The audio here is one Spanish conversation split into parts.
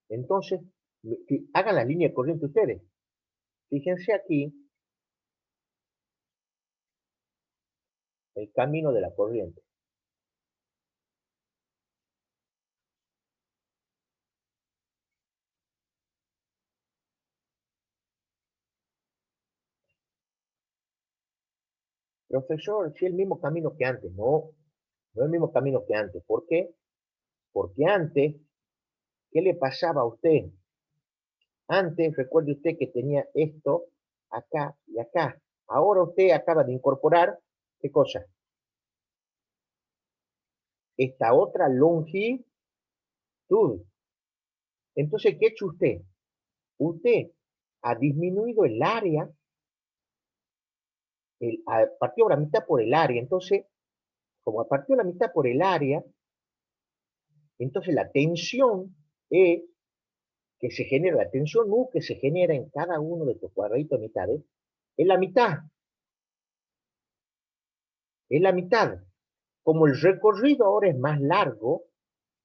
Entonces, hagan la línea de corriente ustedes. Fíjense aquí el camino de la corriente. Profesor, sí, el mismo camino que antes. No, no es el mismo camino que antes. ¿Por qué? Porque antes, ¿qué le pasaba a usted? Antes, recuerde usted que tenía esto acá y acá. Ahora usted acaba de incorporar, ¿qué cosa? Esta otra longitud. Entonces, ¿qué ha hecho usted? Usted ha disminuido el área, partió la mitad por el área. Entonces, como partió la mitad por el área, entonces la tensión E que se genera, la tensión U que se genera en cada uno de estos cuadraditos de mitades, es la mitad. Es la mitad. Como el recorrido ahora es más largo,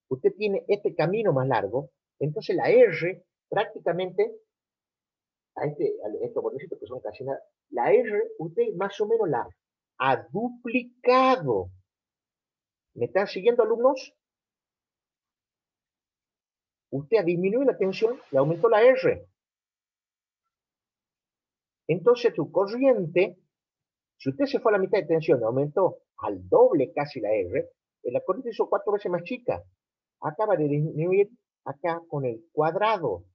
usted tiene este camino más largo, entonces la R prácticamente, a estos bordecitos que son casi nada, la R usted más o menos la ha duplicado. ¿Me están siguiendo, alumnos? Usted ha disminuido la tensión y aumentó la R. Entonces su corriente, si usted se fue a la mitad de tensión y aumentó al doble casi la R, la corriente hizo 4 veces más chica. Acaba de disminuir acá con el cuadrado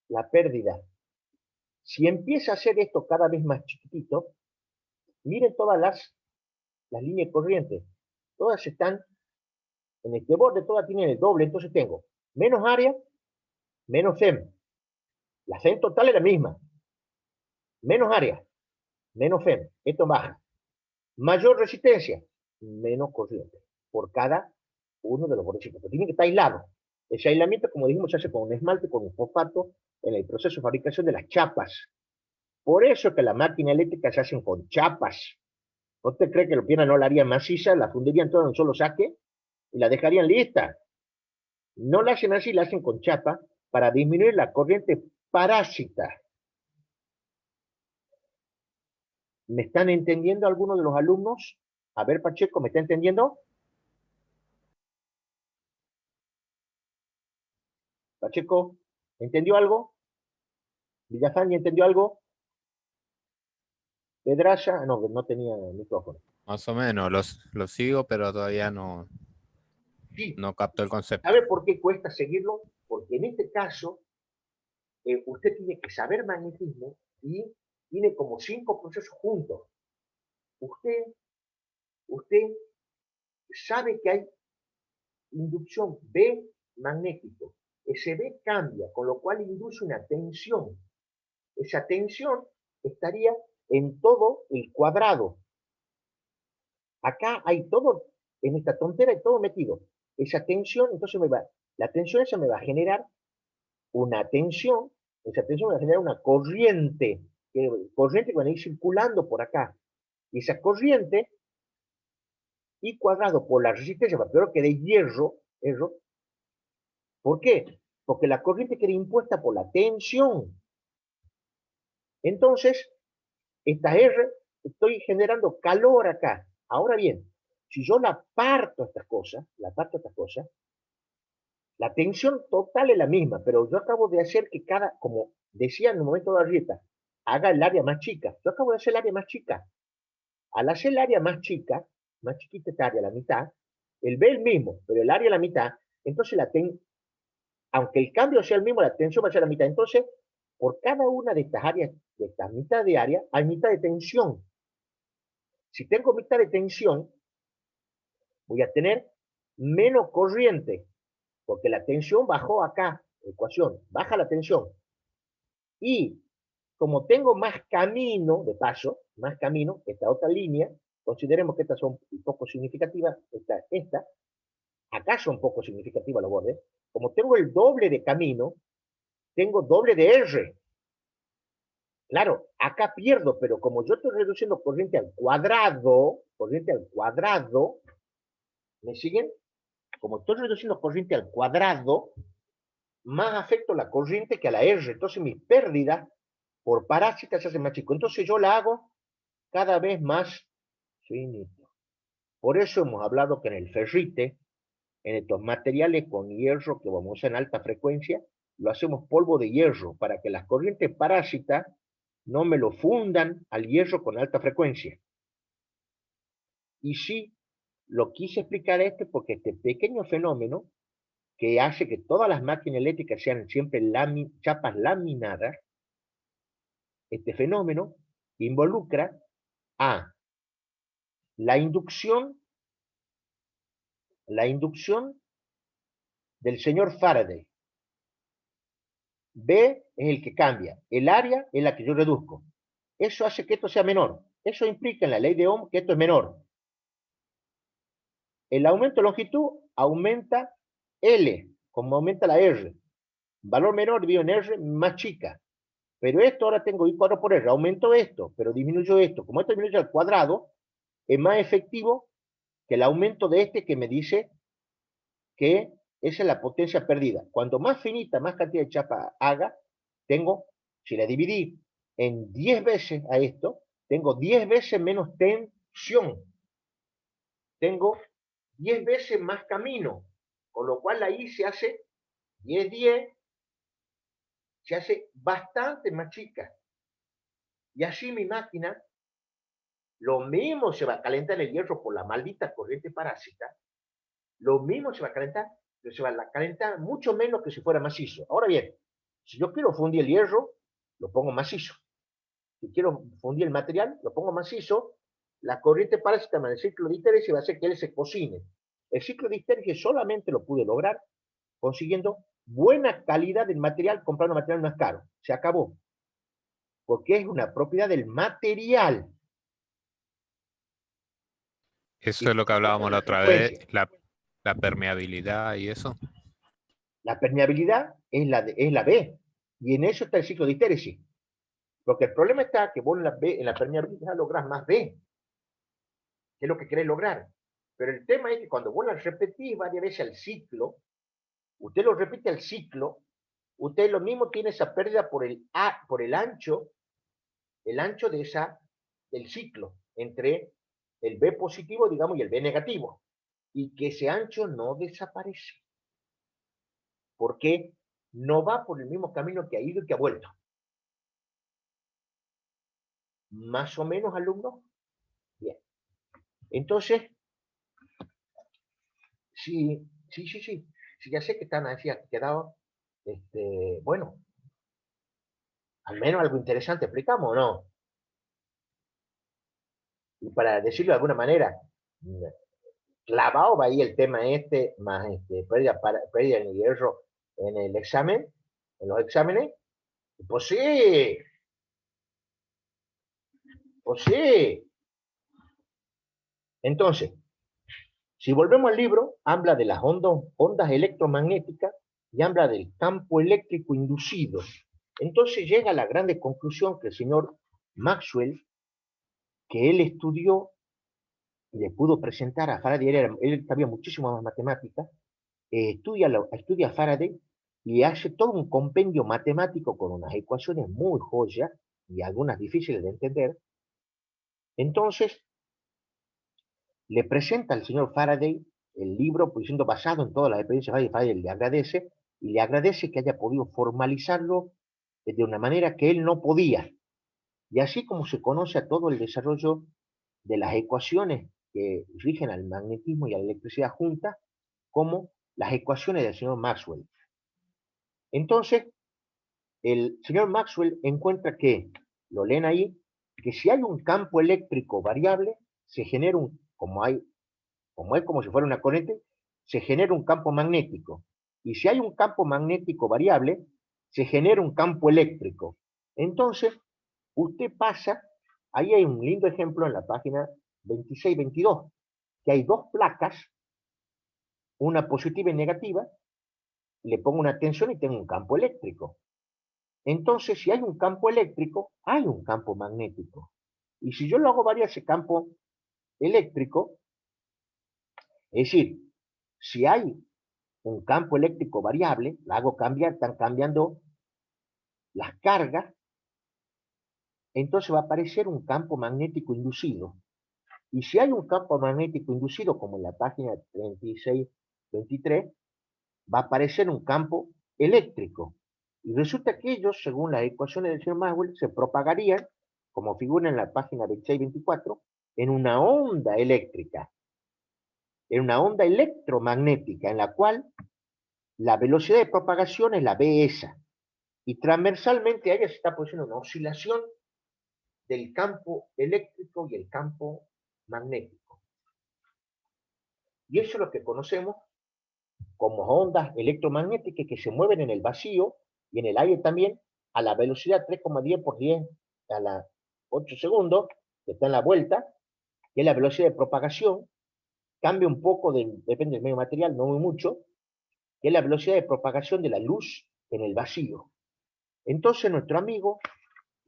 la pérdida. Si empieza a hacer esto cada vez más chiquitito, miren todas las líneas corrientes. Todas están en este borde, todas tienen el doble. Entonces tengo menos área, menos FEM. La FEM total es la misma. Menos área, menos FEM. Esto baja. Mayor resistencia, menos corriente. Por cada uno de los bordecitos. Pero tiene que estar aislado. Ese aislamiento, como dijimos, se hace con un esmalte, con un fosfato, en el proceso de fabricación de las chapas. Por eso es que las máquinas eléctricas se hacen con chapas. ¿Usted cree que la pierna no la harían maciza, la fundirían toda en un solo saque y la dejarían lista? No la hacen así, la hacen con chapa para disminuir la corriente parásita. ¿Me están entendiendo algunos de los alumnos? A ver, Pacheco, ¿me está entendiendo? Pacheco, ¿entendió algo? Villafán, ¿entendió algo? Pedraza, no, no tenía micrófono. Más o menos, lo sigo, pero todavía Sí, no capto el concepto. ¿sabe por qué cuesta seguirlo? Porque en este caso, usted tiene que saber magnetismo y tiene como 5 procesos juntos. Usted, usted sabe que hay inducción B magnético. Ese B cambia, con lo cual induce una tensión. Esa tensión estaría en todo el cuadrado. Acá hay todo, en esta tontera hay todo metido. Esa tensión, entonces la tensión esa me va a generar una tensión, esa tensión me va a generar una corriente, corriente que va a ir circulando por acá. Y esa corriente, I cuadrado por la resistencia, pero que de hierro, ¿por qué? Porque la corriente queda impuesta por la tensión. Entonces, esta R, estoy generando calor acá. Ahora bien, si yo la tensión total es la misma, pero yo acabo de hacer que como decía en el momento de la Arrieta, haga el área más chica. Yo acabo de hacer el área más chica. Al hacer el área más chica, más chiquita esta área, la mitad, el B es el mismo, pero el área es la mitad, entonces aunque el cambio sea el mismo, la tensión va a ser la mitad. Entonces, por cada una de estas áreas, de esta mitad de área, hay mitad de tensión. Si tengo mitad de tensión, voy a tener menos corriente, porque la tensión bajó acá, ecuación, baja la tensión. Y como tengo más camino, de paso, más camino, esta otra línea, consideremos que estas son poco significativas, acá son poco significativas los bordes, como tengo el doble de camino, tengo doble de R. Claro, acá pierdo, pero como yo estoy reduciendo corriente al cuadrado, ¿me siguen? Como estoy reduciendo corriente al cuadrado, más afecto a la corriente que a la R. Entonces mis pérdidas por parásitas se hacen más chicos. Entonces yo la hago cada vez más finito. Por eso hemos hablado que en el ferrite, en estos materiales con hierro que vamos a usar en alta frecuencia, lo hacemos polvo de hierro para que las corrientes parásitas no me lo fundan al hierro con alta frecuencia. Y sí, lo quise explicar porque este pequeño fenómeno que hace que todas las máquinas eléctricas sean siempre chapas laminadas, este fenómeno involucra a la inducción del señor Faraday. B es el que cambia, el área es la que yo reduzco. Eso hace que esto sea menor. Eso implica en la ley de Ohm que esto es menor. El aumento de longitud aumenta L, como aumenta la R. Valor menor dividido en R más chica. Pero esto ahora tengo I cuadrado por R. Aumento esto, pero disminuyo esto. Como esto disminuye al cuadrado, es más efectivo que el aumento de este que me dice que esa es la potencia perdida. Cuanto más finita, más cantidad de chapa haga, tengo, si la dividí en 10 veces a esto, tengo 10 veces menos tensión. Tengo 10 veces más camino, con lo cual ahí se hace 10-10, se hace bastante más chica. Y así mi máquina, lo mismo se va a calentar el hierro por la maldita corriente parásita, lo mismo se va a calentar, pero se va a calentar mucho menos que si fuera macizo. Ahora bien, si yo quiero fundir el hierro, lo pongo macizo. Si quiero fundir el material, lo pongo macizo. La corriente parásita en el ciclo de histérisis va a hacer que él se cocine. El ciclo de histérisis solamente lo pude lograr consiguiendo buena calidad del material comprando material más caro. Se acabó. Porque es una propiedad del material. Eso Y es lo que hablábamos la la otra vez, frecuencia. la permeabilidad y eso. La permeabilidad es la B. Y en eso está el ciclo de histérisis. Porque el problema está que vos en la permeabilidad lográs más B, que es lo que querés lograr. Pero el tema es que cuando vos la repetís varias veces al ciclo, usted lo repite al ciclo, usted lo mismo tiene esa pérdida por el ancho del ciclo, entre el B positivo, digamos, y el B negativo. Y que ese ancho no desaparece. Porque no va por el mismo camino que ha ido y que ha vuelto. Más o menos, alumnos. Bien. Entonces, sí, sí, sí, sí. Sí, ya sé que están así quedado, bueno, al menos algo interesante explicamos, ¿o no? Y para decirlo de alguna manera, clavado va ahí el tema más pérdida en el hierro en el examen, en los exámenes. Pues sí, pues sí. Entonces, si volvemos al libro, habla de las ondas electromagnéticas y habla del campo eléctrico inducido. Entonces llega a la grande conclusión que el señor Maxwell, que él estudió y le pudo presentar a Faraday, él sabía muchísimo más matemáticas, estudia a Faraday y hace todo un compendio matemático con unas ecuaciones muy joyas y algunas difíciles de entender. Entonces, le presenta al señor Faraday el libro, pues siendo basado en todas las experiencias de Faraday, le agradece que haya podido formalizarlo de una manera que él no podía. Y así como se conoce a todo el desarrollo de las ecuaciones que rigen al magnetismo y a la electricidad juntas, como las ecuaciones del señor Maxwell. Entonces, el señor Maxwell encuentra que, lo leen ahí, que si hay un campo eléctrico variable, se genera como es como si fuera una corriente, se genera un campo magnético. Y si hay un campo magnético variable, se genera un campo eléctrico. Entonces, usted pasa, ahí hay un lindo ejemplo en la página 26-22, que hay dos placas, una positiva y negativa, le pongo una tensión y tengo un campo eléctrico. Entonces, si hay un campo eléctrico, hay un campo magnético. Y si yo lo hago variar ese campo eléctrico, es decir, si hay un campo eléctrico variable, la hago cambiar, están cambiando las cargas, entonces va a aparecer un campo magnético inducido. Y si hay un campo magnético inducido, como en la página 36-23, va a aparecer un campo eléctrico. Y resulta que ellos, según las ecuaciones del señor Maxwell, se propagarían, como figura en la página 26-24, en una onda eléctrica, en una onda electromagnética, en la cual la velocidad de propagación es la B esa. Y transversalmente a ella se está produciendo una oscilación del campo eléctrico y el campo magnético. Y eso es lo que conocemos como ondas electromagnéticas que se mueven en el vacío y en el aire también a la velocidad 3,10 por 10 a la 8 segundos, que está en la vuelta, que es la velocidad de propagación, cambia un poco, depende del medio material, no muy mucho, que es la velocidad de propagación de la luz en el vacío. Entonces nuestro amigo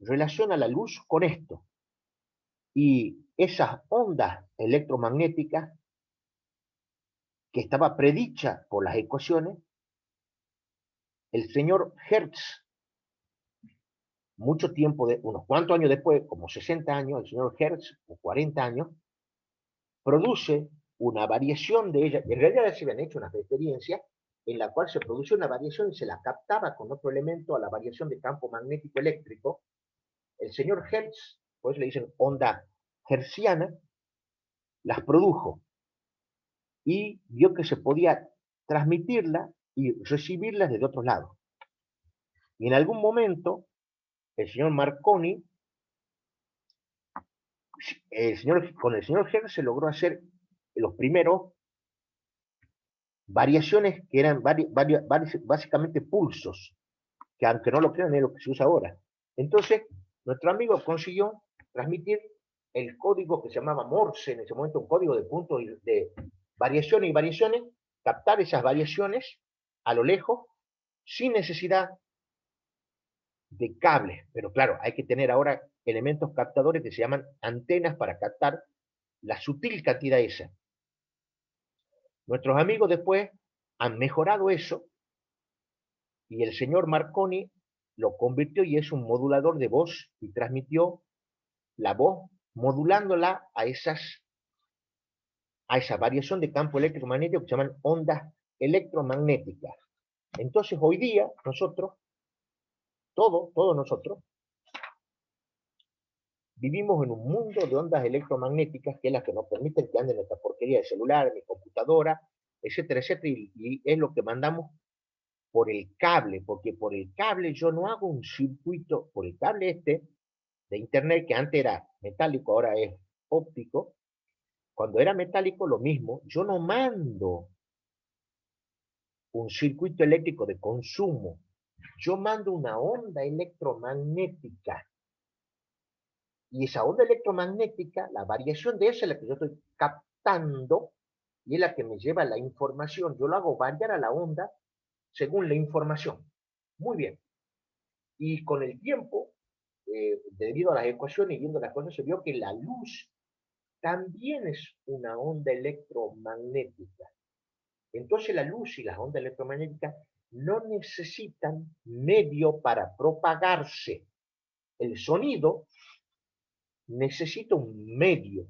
relaciona la luz con esto. Y esas ondas electromagnéticas, que estaba predicha por las ecuaciones, el señor Hertz, mucho tiempo, unos cuantos años después, como 60 años, el señor Hertz, o 40 años, produce una variación de ella. En realidad se habían hecho unas experiencias en la cual se produce una variación y se la captaba con otro elemento a la variación de campo magnético eléctrico. El señor Hertz, pues le dicen onda hertziana, las produjo y vio que se podía transmitirla y recibirlas desde otros lados. Y en algún momento, el señor Marconi, con el señor Hertz se logró hacer los primeros variaciones que eran básicamente pulsos, que aunque no lo crean es lo que se usa ahora. Entonces, nuestro amigo consiguió transmitir el código que se llamaba Morse, en ese momento un código de puntos de variaciones y variaciones, captar esas variaciones a lo lejos, sin necesidad de cables. Pero claro, hay que tener ahora elementos captadores que se llaman antenas para captar la sutil cantidad esa. Nuestros amigos después han mejorado eso y el señor Marconi lo convirtió y es un modulador de voz y transmitió la voz modulándola a esa variación de campo electromagnético que se llaman ondas electromagnéticas. Entonces hoy día nosotros, todos nosotros, vivimos en un mundo de ondas electromagnéticas que es la que nos permiten que anden nuestra porquería de celular, mi computadora, etcétera, etcétera, y es lo que mandamos por el cable, porque por el cable yo no hago un circuito, por el cable de internet, que antes era metálico, ahora es óptico. Cuando era metálico, lo mismo, yo no mando un circuito eléctrico de consumo, yo mando una onda electromagnética. Y esa onda electromagnética, la variación de esa es la que yo estoy captando y es la que me lleva la información. Yo lo hago variar a la onda según la información. Muy bien. Y con el tiempo, debido a las ecuaciones y viendo las cosas, se vio que la luz también es una onda electromagnética. Entonces la luz y las ondas electromagnéticas no necesitan medio para propagarse. El sonido necesita un medio.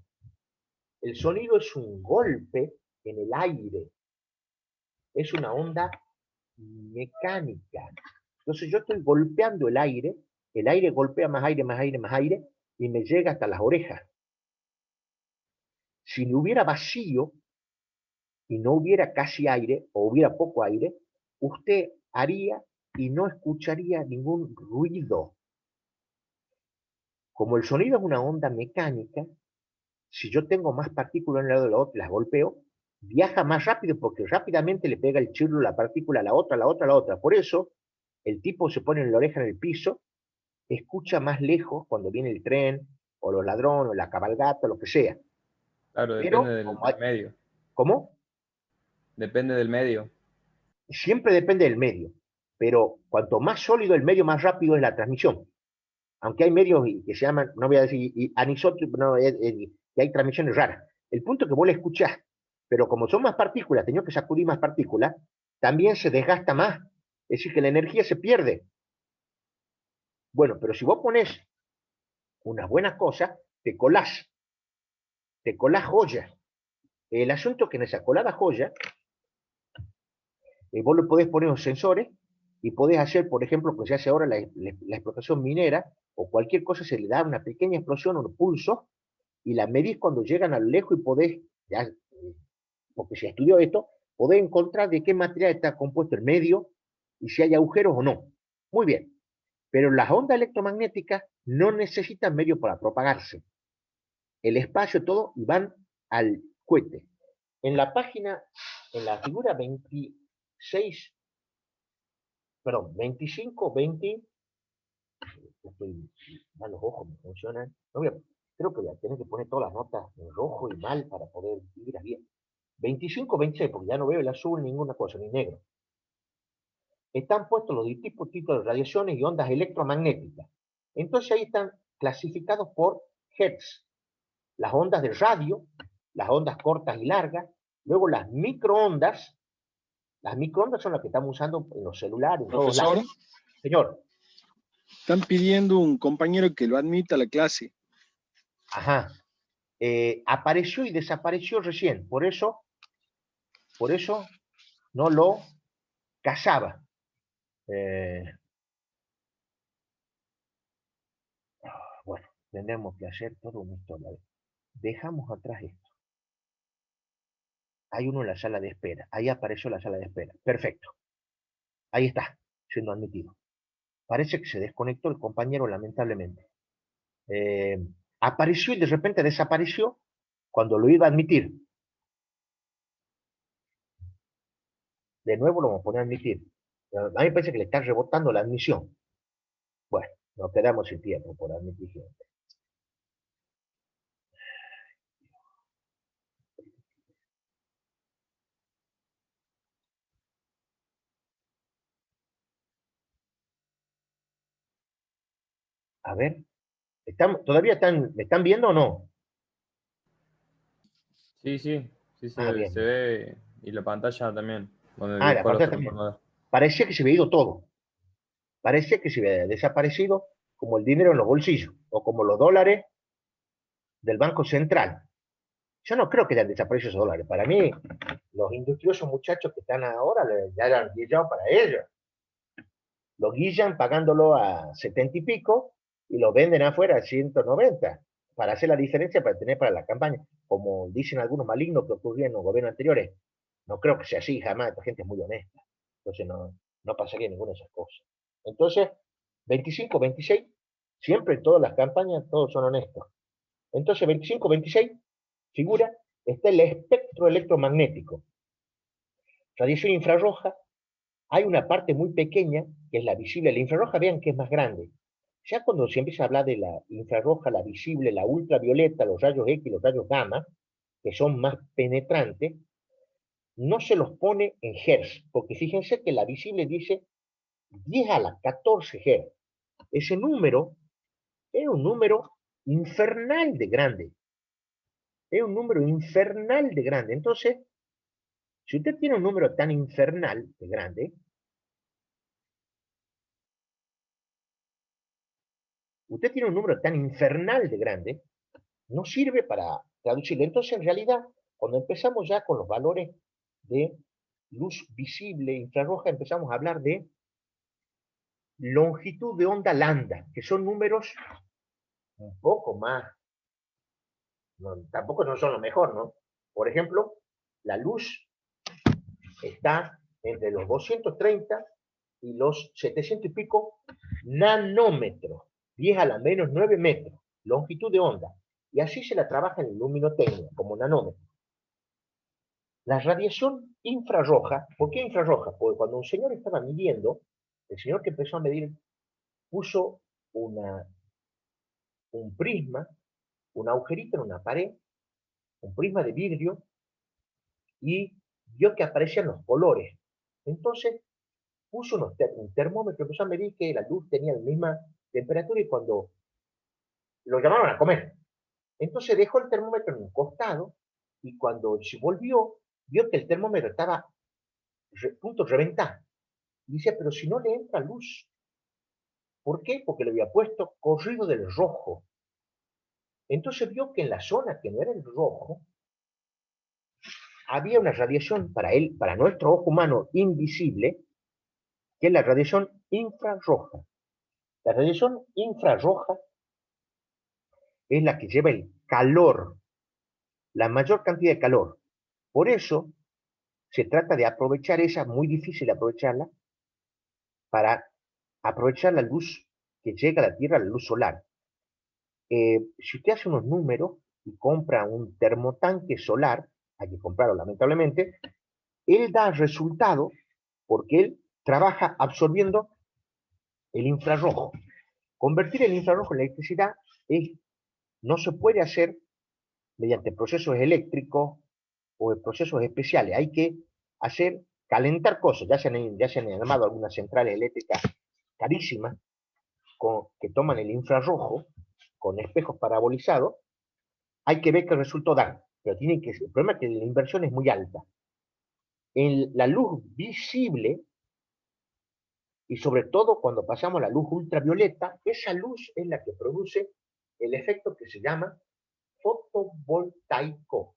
El sonido es un golpe en el aire. Es una onda mecánica. Entonces yo estoy golpeando el aire golpea más aire, más aire, más aire, y me llega hasta las orejas. Si no hubiera vacío y no hubiera casi aire, o hubiera poco aire, usted haría y no escucharía ningún ruido. Como el sonido es una onda mecánica, si yo tengo más partículas en el lado de la otra, las golpeo, viaja más rápido porque rápidamente le pega el chirlo, la partícula a la otra, a la otra, a la otra. Por eso, el tipo se pone la oreja en el piso, escucha más lejos cuando viene el tren, o los ladrones, o la cabalgata, lo que sea. Claro, Pero, depende del medio. ¿cómo? Depende del medio. Siempre depende del medio. Pero cuanto más sólido el medio, más rápido es la transmisión. Aunque hay medios que se llaman, no voy a decir anisótropos, no, que hay transmisiones raras. El punto es que vos la escuchás, pero como son más partículas, tenés que sacudir más partículas, también se desgasta más. Es decir, que la energía se pierde. Bueno, pero si vos pones unas buenas cosas, te colás joyas. El asunto es que en esa colada joya, vos le podés poner unos sensores y podés hacer, por ejemplo, lo que se hace ahora la explotación minera, o cualquier cosa se le da una pequeña explosión, un pulso, y la medís cuando llegan a lo lejos y podés, ya, porque se estudió esto, podés encontrar de qué material está compuesto el medio y si hay agujeros o no. Muy bien. Pero las ondas electromagnéticas no necesitan medio para propagarse. El espacio, todo, y van al cohete. En la página, en la figura 26, perdón, 25, 20, estoy, mal los ojos me funcionan. No voy a, creo que voy a tener que poner todas las notas en rojo y mal para poder ir bien. 25, 26, porque ya no veo el azul, ninguna cosa, ni negro. Están puestos los distintos tipos de radiaciones y ondas electromagnéticas. Entonces ahí están clasificados por hertz. Las ondas de radio, las ondas cortas y largas, luego las microondas son las que estamos usando en los celulares, en todos Profesor, lados. Señor. están pidiendo un compañero que lo admita a la clase. Ajá. Apareció y desapareció recién, por eso no lo cazaba. Bueno, tenemos que hacer toda una historia. Dejamos atrás esto. Hay uno en la sala de espera. Ahí apareció la sala de espera. Perfecto. Ahí está, siendo admitido. Parece que se desconectó el compañero, lamentablemente. Apareció y de repente desapareció cuando lo iba a admitir. De nuevo lo vamos a poner a admitir. A mí me parece que le está rebotando la admisión. Bueno, nos quedamos sin tiempo por admitir gente. A ver, ¿todavía me están viendo o no? Sí, sí, sí Ah, bien. se ve. Y la pantalla también, donde Ah, la dibujó los pantalla también. transformadores. Parecía que se había ido todo. Parecía que se había desaparecido como el dinero en los bolsillos o como los dólares del Banco Central. Yo no creo que hayan desaparecido esos dólares. Para mí, los industriosos muchachos que están ahora ya eran guillados para ellos. Lo guillan pagándolo a 70 y pico y lo venden afuera a 190 para hacer la diferencia para tener para la campaña. Como dicen algunos malignos que ocurrían en los gobiernos anteriores, no creo que sea así jamás. Esta gente es muy honesta. Entonces no pasaría ninguna de esas cosas. Entonces, 25, 26, siempre en todas las campañas todos son honestos. Entonces, 25, 26, figura, está el espectro electromagnético. Radiación infrarroja, hay una parte muy pequeña, que es la visible. La infrarroja, vean que es más grande. Ya cuando se empieza a hablar de la infrarroja, la visible, la ultravioleta, los rayos X, los rayos gamma, que son más penetrantes, no se los pone en Hz, porque fíjense que la visible dice 10 a la 14 Hz. Ese número es un número infernal de grande. Es un número infernal de grande. Entonces, si usted tiene un número tan infernal de grande, no sirve para traducirlo. Entonces, en realidad, cuando empezamos ya con los valores de luz visible, infrarroja, empezamos a hablar de longitud de onda lambda, que son números un poco más, tampoco no son lo mejor, ¿no? Por ejemplo, la luz está entre los 230 y los 700 y pico nanómetros, 10 a la menos 9 metros, longitud de onda. Y así se la trabaja en luminotecnia, como nanómetro. La radiación infrarroja, ¿por qué infrarroja? Porque cuando un señor estaba midiendo, el señor que empezó a medir puso un prisma, un agujerito en una pared, un prisma de vidrio, y vio que aparecían los colores. Entonces puso un termómetro, empezó a medir que la luz tenía la misma temperatura y cuando lo llamaron a comer. Entonces dejó el termómetro en un costado y cuando se volvió, vio que el termómetro estaba punto reventar. Dice, pero si no le entra luz. ¿Por qué? Porque le había puesto corrido del rojo. Entonces vio que en la zona que no era el rojo, había una radiación para él, para nuestro ojo humano invisible, que es la radiación infrarroja. La radiación infrarroja es la que lleva el calor, la mayor cantidad de calor. Por eso se trata de aprovechar esa, muy difícil aprovecharla, para aprovechar la luz que llega a la Tierra, la luz solar. Si usted hace unos números y compra un termotanque solar, hay que comprarlo lamentablemente, él da resultado porque él trabaja absorbiendo el infrarrojo. Convertir el infrarrojo en electricidad no se puede hacer mediante procesos eléctricos o procesos especiales. Hay que calentar cosas. Ya se han armado algunas centrales eléctricas carísimas que toman el infrarrojo con espejos parabolizados. Hay que ver qué resultado dan. Pero el problema es que la inversión es muy alta. En la luz visible, y sobre todo cuando pasamos a la luz ultravioleta, esa luz es la que produce el efecto que se llama fotovoltaico,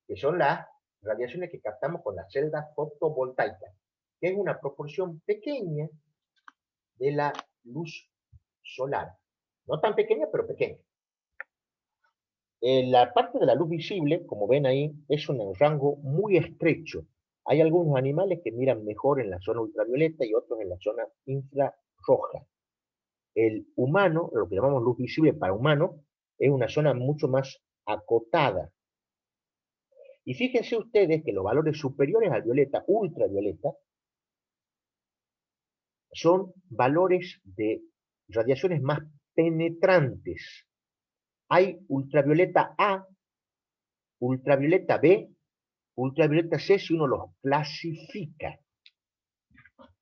que son las radiaciones que captamos con las celdas fotovoltaicas, que es una proporción pequeña de la luz solar. No tan pequeña, pero pequeña. La parte de la luz visible, como ven ahí, es un rango muy estrecho. Hay algunos animales que miran mejor en la zona ultravioleta y otros en la zona infrarroja. El humano, lo que llamamos luz visible para humano, es una zona mucho más acotada. Y fíjense ustedes que los valores superiores al violeta, ultravioleta, son valores de radiaciones más penetrantes. Hay ultravioleta A, ultravioleta B, ultravioleta C si uno los clasifica.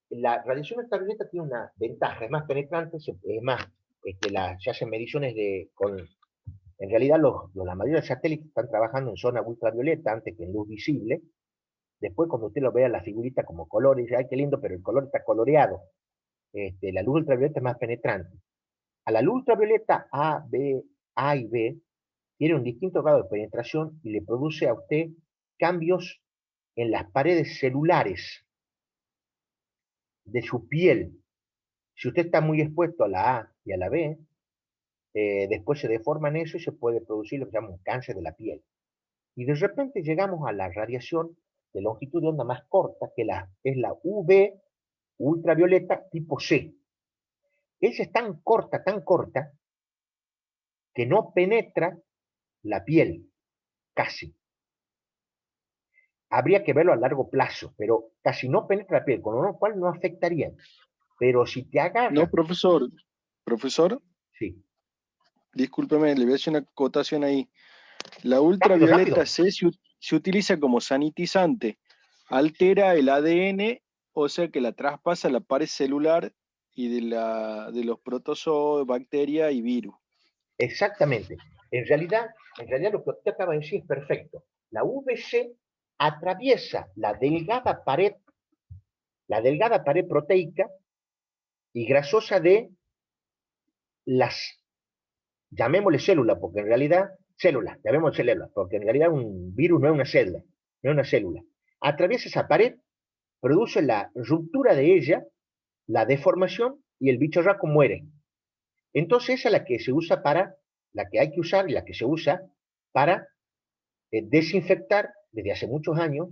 La radiación ultravioleta tiene una ventaja, es más penetrante, es más, se hacen mediciones en realidad la mayoría de satélites están trabajando en zona ultravioleta antes que en luz visible. Después cuando usted lo vea la figurita como colores, dice, ay, qué lindo, pero el color está coloreado. La luz ultravioleta es más penetrante. A la luz ultravioleta A y B tiene un distinto grado de penetración y le produce a usted cambios en las paredes celulares de su piel. Si usted está muy expuesto a la A y a la B, después se deforman eso y se puede producir lo que se llama un cáncer de la piel. Y de repente llegamos a la radiación de longitud de onda más corta, que es la UV ultravioleta tipo C. Esa es tan corta, que no penetra la piel, casi. Habría que verlo a largo plazo, pero casi no penetra la piel, con lo cual no afectaría. Pero si te agarra... No, profesor, Sí. discúlpeme, le voy a hacer una acotación ahí. La Rápido. ultravioleta C se utiliza como sanitizante, altera el ADN, o sea que la traspasa a la pared celular y de los protozoos, bacterias y virus. Exactamente. En realidad lo que usted acaba de decir es perfecto. La VC atraviesa la delgada pared proteica y grasosa de las, llamémosle células, porque en realidad, llamémosle células, porque en realidad un virus no es una célula, no es una célula. Atraviesa esa pared, produce la ruptura de ella, la deformación, y el bicharraco muere. Entonces esa es la que se usa la que hay que usar y la que se usa para desinfectar, desde hace muchos años,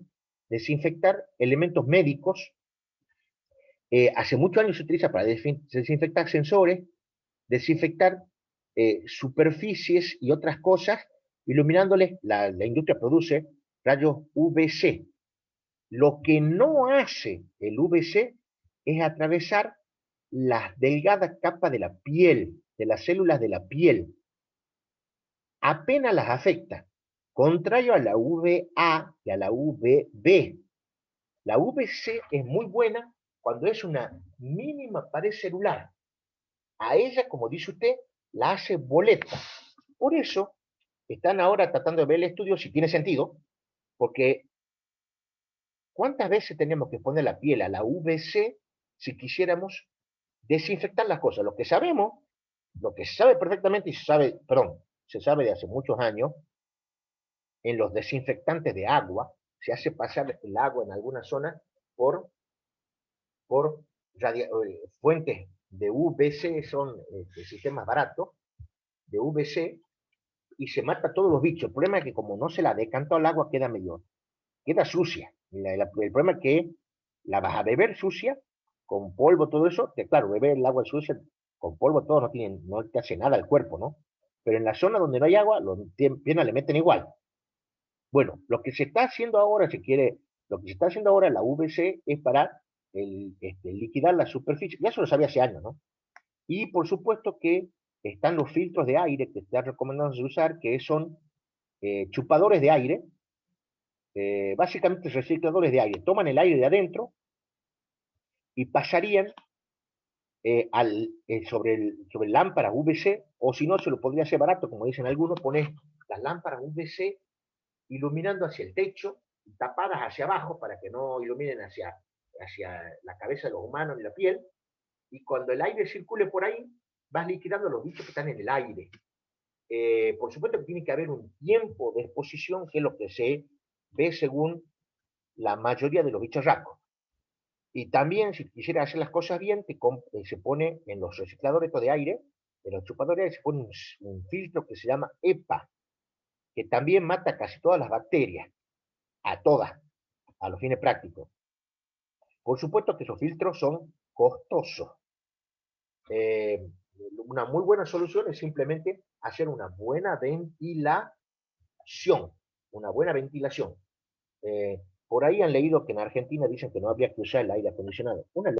desinfectar elementos médicos. Hace muchos años se utiliza para desinfectar sensores, desinfectar superficies y otras cosas, iluminándoles. La industria produce rayos UVC. Lo que no hace el UVC es atravesar las delgadas capas de la piel, de las células de la piel. Apenas las afecta, contrario a la UVA y a la UVB. La UVC es muy buena cuando es una mínima pared celular. A ella, como dice usted, la hace boleta. Por eso están ahora tratando de ver el estudio si tiene sentido, porque ¿cuántas veces tenemos que poner la piel a la UVC si quisiéramos desinfectar las cosas? Lo que sabemos, lo que se sabe perfectamente y se sabe, perdón, se sabe de hace muchos años, en los desinfectantes de agua, se hace pasar el agua en algunas zonas por fuentes de UVC, son sistemas baratos de UVC, y se mata a todos los bichos. El problema es que como no se la decantó al agua, queda sucia. El problema es que la vas a beber sucia, con polvo, todo eso, que claro, beber el agua sucia con polvo, todo no te hace nada al cuerpo, ¿no? Pero en la zona donde no hay agua, los piernas le meten igual. Bueno, lo que se está haciendo ahora, lo que se está haciendo ahora, la UVC, es para liquidar la superficie. Ya eso lo sabía hace años, ¿no? Y por supuesto que están los filtros de aire que están recomendados de usar, que son chupadores de aire, básicamente recicladores de aire. Toman el aire de adentro y pasarían sobre lámparas UVC, o si no, se lo podría hacer barato, como dicen algunos, poner las lámparas UVC iluminando hacia el techo, tapadas hacia abajo para que no iluminen hacia la cabeza de los humanos ni la piel, y cuando el aire circule por ahí, vas liquidando los bichos que están en el aire. Por supuesto que tiene que haber un tiempo de exposición, que es lo que se ve según la mayoría de los bicharracos. Y también, si quisiera hacer las cosas bien, se pone en los recicladores de aire, en los chupadores de aire, se pone un filtro que se llama EPA, que también mata casi todas las bacterias, a todas, a los fines prácticos. Por supuesto que esos filtros son costosos. Una muy buena solución es simplemente hacer una buena ventilación. Una buena ventilación. Por ahí han leído que en Argentina dicen que no habría que usar el aire acondicionado. Una